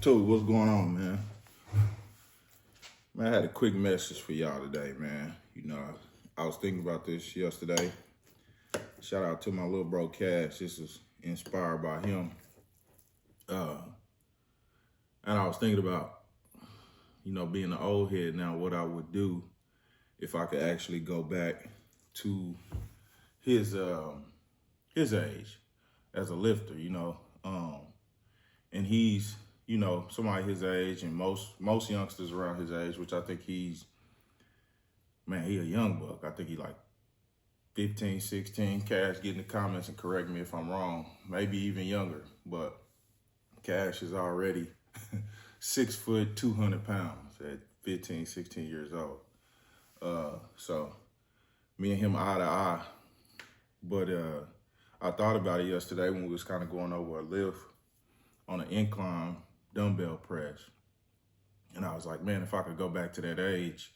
Toby, what's going on, man? Man, I had a quick message for y'all today, man. I was thinking about this yesterday. Shout out to my little bro Cash. This is inspired by him. And I was thinking about, being an old head now, what I would do if I could actually go back to his age as a lifter. And he's somebody his age, and most youngsters around his age, which I think he a young buck. I think he like 15, 16. Cash, get in the comments and correct me if I'm wrong. Maybe even younger, but Cash is already 6 foot, 200 pounds at 15, 16 years old. So me and him eye to eye. But I thought about it yesterday when we was kind of going over a lift on an incline dumbbell press. And I was like, man, if I could go back to that age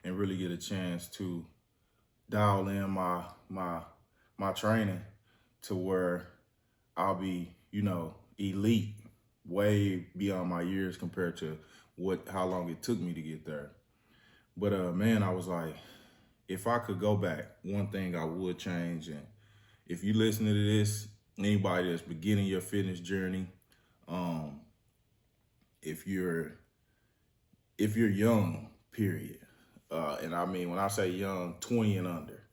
and really get a chance to dial in my training to where I'll be, elite, way beyond my years compared to how long it took me to get there. But man, I was like, if I could go back, one thing I would change. And if you listening to this, anybody that's beginning your fitness journey, if you're young, period, and I mean, when I say young, 20 and under,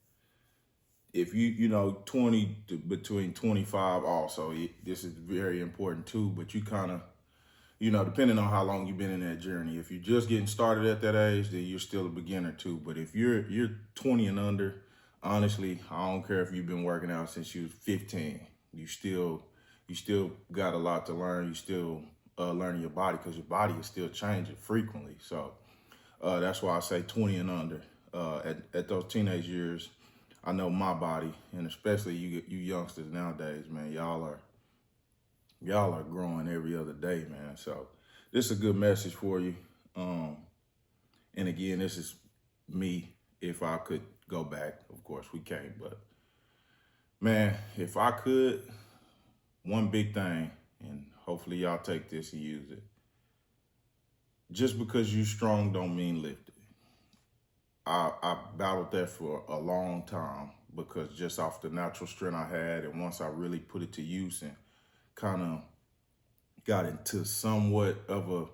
if you 20 to between 25 also, this is very important too, but you kind of, depending on how long you've been in that journey, if you're just getting started at that age, then you're still a beginner too. But if you're 20 and under, honestly, I don't care if you've been working out since you was 15, you still got a lot to learn. You still learning your body, because your body is still changing frequently. So that's why I say 20 and under. At those teenage years, I know my body, and especially you youngsters nowadays, man, y'all are growing every other day, man. So this is a good message for you. And again, this is me. If I could go back, of course we can't, but man, if I could, one big thing, and hopefully y'all take this and use it. Just because you strong don't mean lifted. I battled that for a long time, because just off the natural strength I had, and once I really put it to use and kind of got into somewhat of a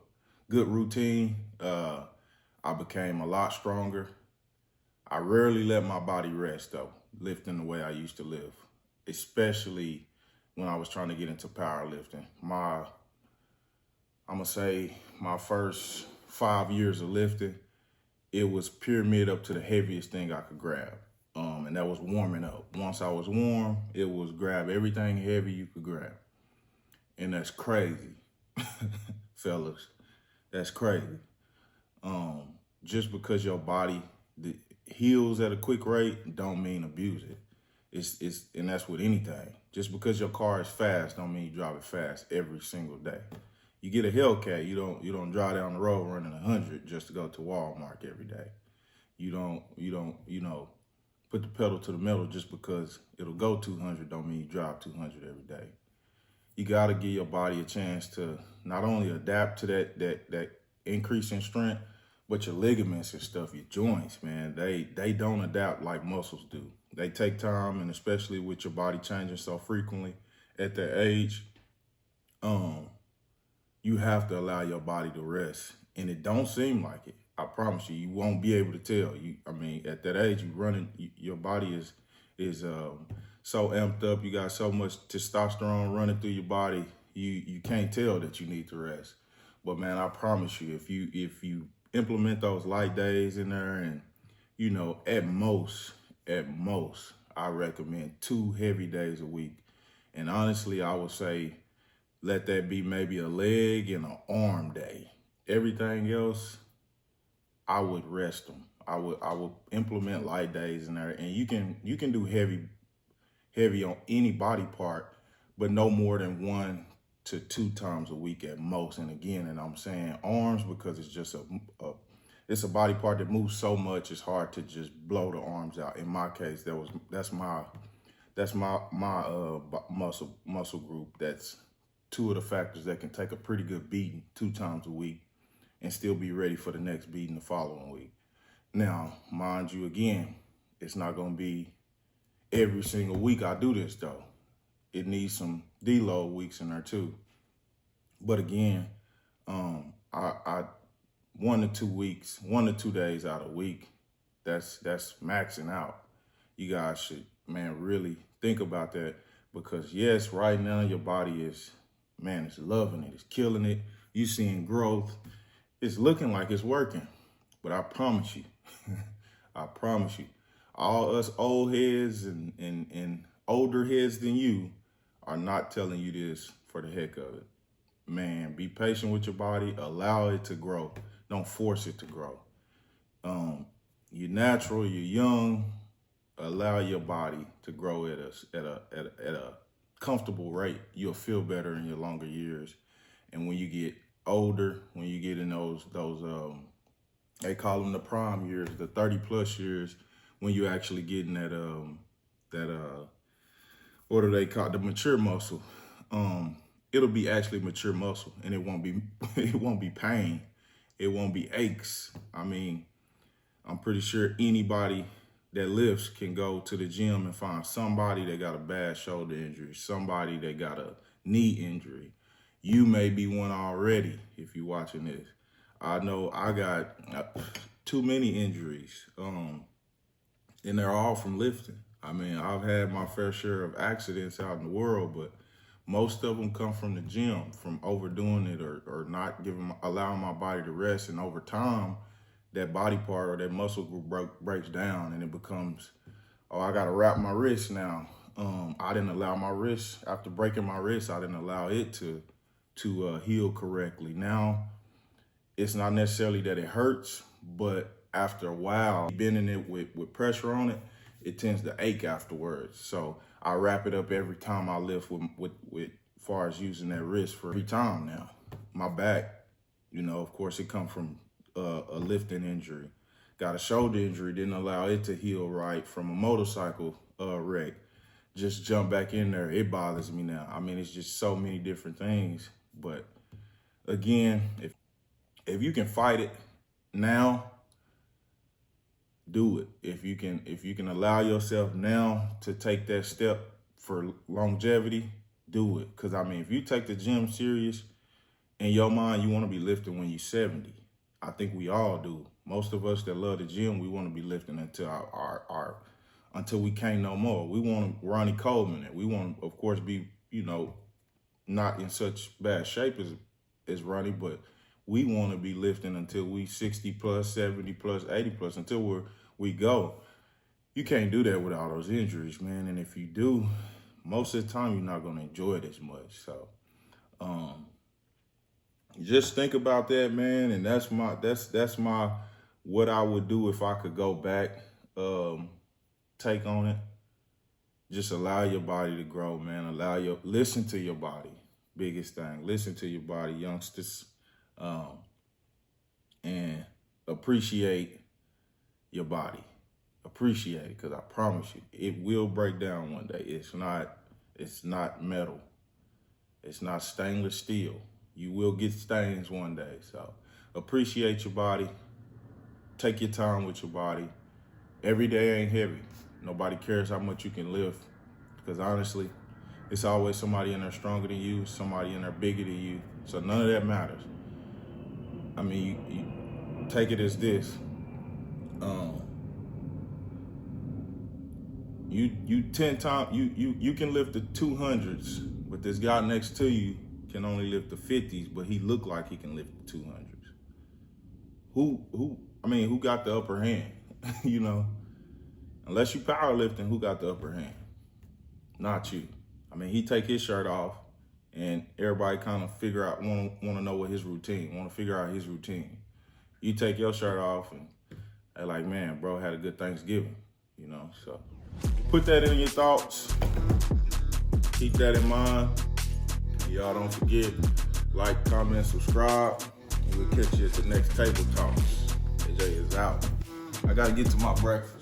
good routine, I became a lot stronger. I rarely let my body rest though, lifting the way I used to live, especially when I was trying to get into powerlifting. I'm gonna say my first 5 years of lifting, it was pyramid up to the heaviest thing I could grab. And that was warming up. Once I was warm, it was grab everything heavy you could grab. And that's crazy, fellas. That's crazy. Just because your body heals at a quick rate don't mean abuse it. And that's with anything. Just because your car is fast don't mean you drive it fast every single day. You get a Hellcat, you don't drive down the road running 100 just to go to Walmart every day. You don't put the pedal to the metal just because it'll go 200 don't mean you drive 200 every day. You got to give your body a chance to not only adapt to that increase in strength, but your ligaments and stuff, your joints, man, they don't adapt like muscles do. They take time, and especially with your body changing so frequently at that age, you have to allow your body to rest. And it don't seem like it. I promise you, you won't be able to tell. At that age, your body is so amped up. You got so much testosterone running through your body. You can't tell that you need to rest. But man, I promise you, if you implement those light days in there, and at most, I recommend 2 heavy days a week. And honestly, I would say let that be maybe a leg and an arm day. Everything else, I would rest them. I would implement light days in there, and you can do heavy on any body part, but no more than 1 to 2 times a week at most. And again, and I'm saying arms because it's just it's a body part that moves so much. It's hard to just blow the arms out. In my case, that's my muscle group that's two of the factors that can take a pretty good beating 2 times a week and still be ready for the next beating the following week. Now, mind you, again, it's not going to be every single week I do this, though. It needs some deload weeks in there, too. But again, I 1 to 2 weeks, 1 to 2 days out a week, that's maxing out. You guys should, man, really think about that, because yes, right now your body is, man, it's loving it, it's killing it. You seeing growth. It's looking like it's working. But I promise you, I promise you, all us old heads and older heads than you are not telling you this for the heck of it. Man, be patient with your body. Allow it to grow. Don't force it to grow. You're natural. You're young. Allow your body to grow at a comfortable rate. You'll feel better in your longer years. And when you get older, when you get in those they call them the prime years, the 30+ years, when you actually get in that what do they call it? The mature muscle. It'll be actually mature muscle, and it won't be pain. It won't be aches. I mean, I'm pretty sure anybody that lifts can go to the gym and find somebody that got a bad shoulder injury, somebody that got a knee injury. You may be one already if you're watching this. I know I got too many injuries, and they're all from lifting. I mean, I've had my fair share of accidents out in the world, but most of them come from the gym, from overdoing it or not allowing my body to rest. And over time, that body part or that muscle group breaks down, and it becomes, oh, I got to wrap my wrist now. I didn't allow my wrist, after breaking my wrist, I didn't allow it to heal correctly. Now, it's not necessarily that it hurts, but after a while, bending it with pressure on it, it tends to ache afterwards. So I wrap it up every time I lift with far as using that wrist for every time now. My back, of course, it come from a lifting injury. Got a shoulder injury, didn't allow it to heal right from a motorcycle wreck. Just jump back in there. It bothers me now. I mean, it's just so many different things. But again, if you can fight it now, do it. If you can allow yourself now to take that step for longevity, do it. Because, I mean, if you take the gym serious, in your mind, you want to be lifting when you're 70. I think we all do. Most of us that love the gym, we want to be lifting until until we can't no more. We want Ronnie Coleman it. We want to, of course, be, not in such bad shape as Ronnie, but we want to be lifting until we 60+, 70+, 80+, until we go. You can't do that with all those injuries, man. And if you do, most of the time you're not going to enjoy it as much. So, just think about that, man. And that's my what I would do if I could go back, take on it. Just allow your body to grow, man. Listen to your body. Biggest thing. Listen to your body, youngsters. And appreciate your body. Appreciate it, because I promise you, it will break down one day. It's not metal. It's not stainless steel. You will get stains one day. So appreciate your body. Take your time with your body. Every day ain't heavy. Nobody cares how much you can lift, because honestly, it's always somebody in there stronger than you, somebody in there bigger than you. So none of that matters. I mean, you take it as this. You 10 times, you can lift the 200s, but this guy next to you can only lift the 50s, but he look like he can lift the 200s. Who got the upper hand? Unless you powerlifting, who got the upper hand? Not you. I mean, he take his shirt off, and everybody kind of want to know what his routine, want to figure out his routine. You take your shirt off, and they're like, man, bro had a good Thanksgiving, So put that in your thoughts. Keep that in mind. And y'all don't forget, like, comment, subscribe, and we'll catch you at the next Table Talks. AJ is out. I got to get to my breakfast.